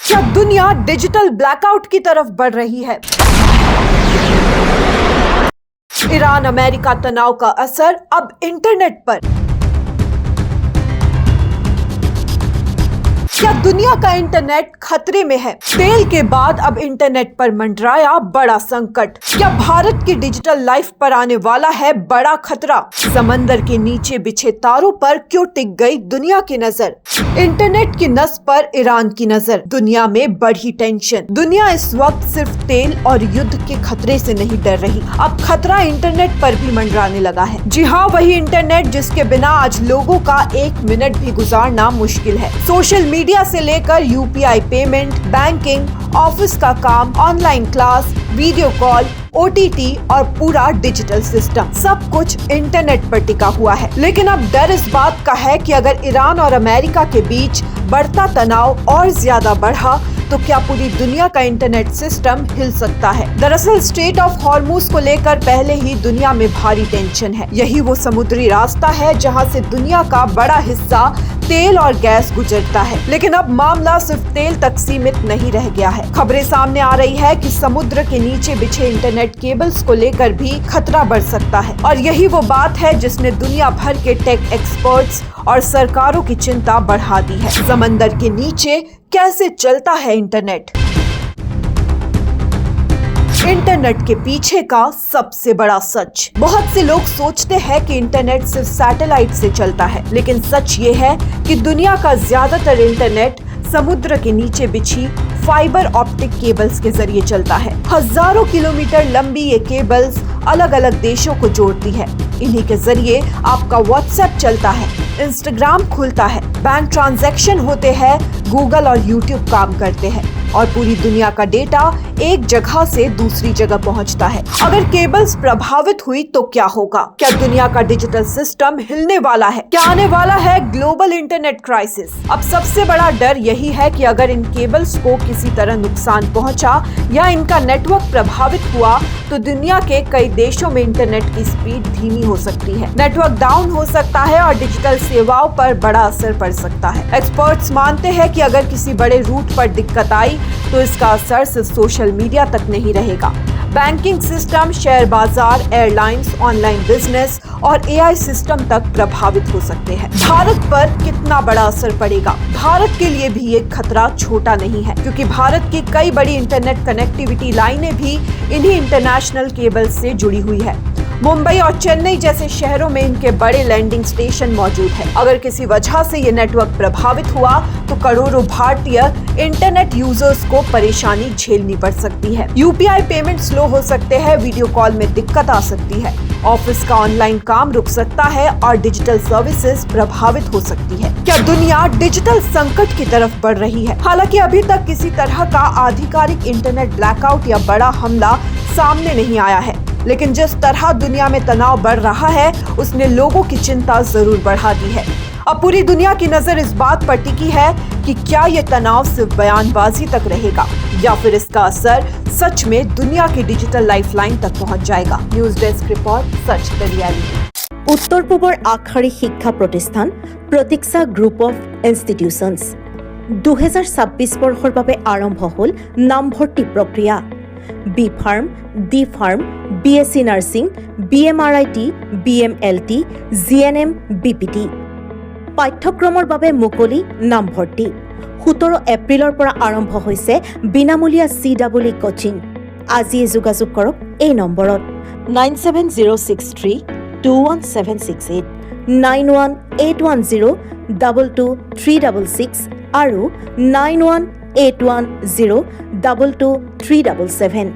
क्या दुनिया digital blackout की तरफ बढ़ रही है? ईरान अमेरिका तनाव का असर अब इंटरनेट पर। क्या दुनिया का इंटरनेट खतरे में है? तेल के बाद अब इंटरनेट पर मंडराया बड़ा संकट। क्या भारत की डिजिटल लाइफ पर आने वाला है बड़ा खतरा? समंदर के नीचे बिछे तारों पर क्यों टिक गई दुनिया की नजर? इंटरनेट की नस पर ईरान की नजर। दुनिया में बढ़ी टेंशन। दुनिया इस वक्त सिर्फ तेल और युद्ध के खतरे से नहीं डर रही, अब खतरा इंटरनेट पर भी मंडराने लगा है। जी हाँ, वही इंटरनेट जिसके बिना आज लोगों का 1 मिनट भी गुजारना मुश्किल है। सोशल मीडिया से लेकर यूपीआई पेमेंट, बैंकिंग, ऑफिस का काम, online class, video call, OTT और पूरा डिजिटल सिस्टम, सब कुछ इंटरनेट पर टिका हुआ है। लेकिन अब डर इस बात का है कि अगर ईरान और अमेरिका के बीच बढ़ता तनाव और ज्यादा बढ़ा तो क्या पूरी दुनिया का इंटरनेट सिस्टम हिल सकता है। दरअसल स्ट्रेट ऑफ हॉर्मुज को लेकर पहले ही दुनिया में भारी टेंशन है। यही वो समुद्री रास्ता है जहां से दुनिया का बड़ा हिस्सा तेल और गैस गुजरता है। लेकिन अब मामला सिर्फ तेल तक सीमित नहीं रह गया है। खबरें सामने आ रही है कि समुद्र के नीचे बिछे इंटरनेट केबल्स को लेकर भी खतरा बढ़ सकता है, और यही वो बात है जिसने दुनिया भर के टेक एक्सपर्ट्स और सरकारों की चिंता बढ़ा दी है। समंदर के नीचे कैसे चलता है इंटरनेट? इंटरनेट के पीछे का सबसे बड़ा सच। बहुत से लोग सोचते हैं कि इंटरनेट सिर्फ सैटेलाइट से चलता है, लेकिन सच ये है कि दुनिया का ज्यादातर इंटरनेट समुद्र के नीचे बिछी फाइबर ऑप्टिक केबल्स के जरिए चलता है। हजारों किलोमीटर लंबी ये केबल्स अलग अलग देशों को जोड़ती है। इन्हीं के जरिए आपका व्हाट्सएप चलता है, इंस्टाग्राम खुलता है, बैंक ट्रांजैक्शन होते हैं, गूगल और यूट्यूब काम करते हैं, और पूरी दुनिया का डेटा एक जगह से दूसरी जगह पहुंचता है। अगर केबल्स प्रभावित हुई तो क्या होगा? क्या दुनिया का डिजिटल सिस्टम हिलने वाला है? क्या आने वाला है ग्लोबल इंटरनेट क्राइसिस? अब सबसे बड़ा डर यही है कि अगर इन केबल्स को किसी तरह नुकसान पहुंचा या इनका नेटवर्क प्रभावित हुआ तो दुनिया के कई देशों में इंटरनेट की स्पीड धीमी हो सकती है, नेटवर्क डाउन हो सकता है और डिजिटल सेवाओं पर बड़ा असर पड़ सकता है। एक्सपर्ट्स मानते हैं कि अगर किसी बड़े रूट पर दिक्कत आई तो इसका असर सिर्फ सोशल मीडिया तक नहीं रहेगा। बैंकिंग सिस्टम, शेयर बाजार, एयरलाइंस, ऑनलाइन बिजनेस और एआई सिस्टम तक प्रभावित हो सकते हैं। भारत पर कितना बड़ा असर पड़ेगा? भारत के लिए भी ये खतरा छोटा नहीं है, क्योंकि भारत की कई बड़ी इंटरनेट कनेक्टिविटी लाइनें भी इन्हीं इंटरनेशनल केबल से जुड़ी हुई है। मुंबई और चेन्नई जैसे शहरों में इनके बड़े लैंडिंग स्टेशन मौजूद है। अगर किसी वजह से ये नेटवर्क प्रभावित हुआ तो करोड़ों भारतीय इंटरनेट यूजर्स को परेशानी झेलनी पड़ सकती है। यूपीआई पेमेंट स्लो हो सकते हैं, वीडियो कॉल में दिक्कत आ सकती है, ऑफिस का ऑनलाइन काम रुक सकता है और डिजिटल सर्विसेज प्रभावित हो सकती है। क्या दुनिया डिजिटल संकट की तरफ बढ़ रही है? हालांकि अभी तक किसी तरह का आधिकारिक इंटरनेट ब्लैकआउट या बड़ा हमला सामने नहीं आया है, लेकिन जिस तरह दुनिया में तनाव बढ़ रहा है उसने लोगों की चिंता जरूर बढ़ा दी है। अब पूरी दुनिया की नजर इस बात पर टिकी है कि क्या ये तनाव सिर्फ बयानबाजी तक रहेगा या फिर इसका असर सच में दुनिया की डिजिटल लाइफलाइन तक पहुंच जाएगा। News desk report, Sach the reality. उत्तर पूर्वर आगशाৰী শিক্ষা প্ৰতিষ্ঠান প্ৰতীক্ষা গ্ৰুপ অফ ইনষ্টিটিউশনছ 2026 বৰ্ষৰ বাবে আৰম্ভ হ'ল নামভৰ্তি প্ৰক্ৰিয়া। B pharm, D pharm, BSc nursing, BMRIT, BMLT, GNM, BPT পাঠ্যক্ৰমৰ বাবে মুকলি নামভৰ্তি। 17 এপ্ৰিলৰ পৰা আৰম্ভ হৈছে বিনামূলীয়া CEE কোচিং। আজিয়ে যোগাযোগ কৰক এই নম্বৰত 9706321768, 9181022366 আৰু 9181022377।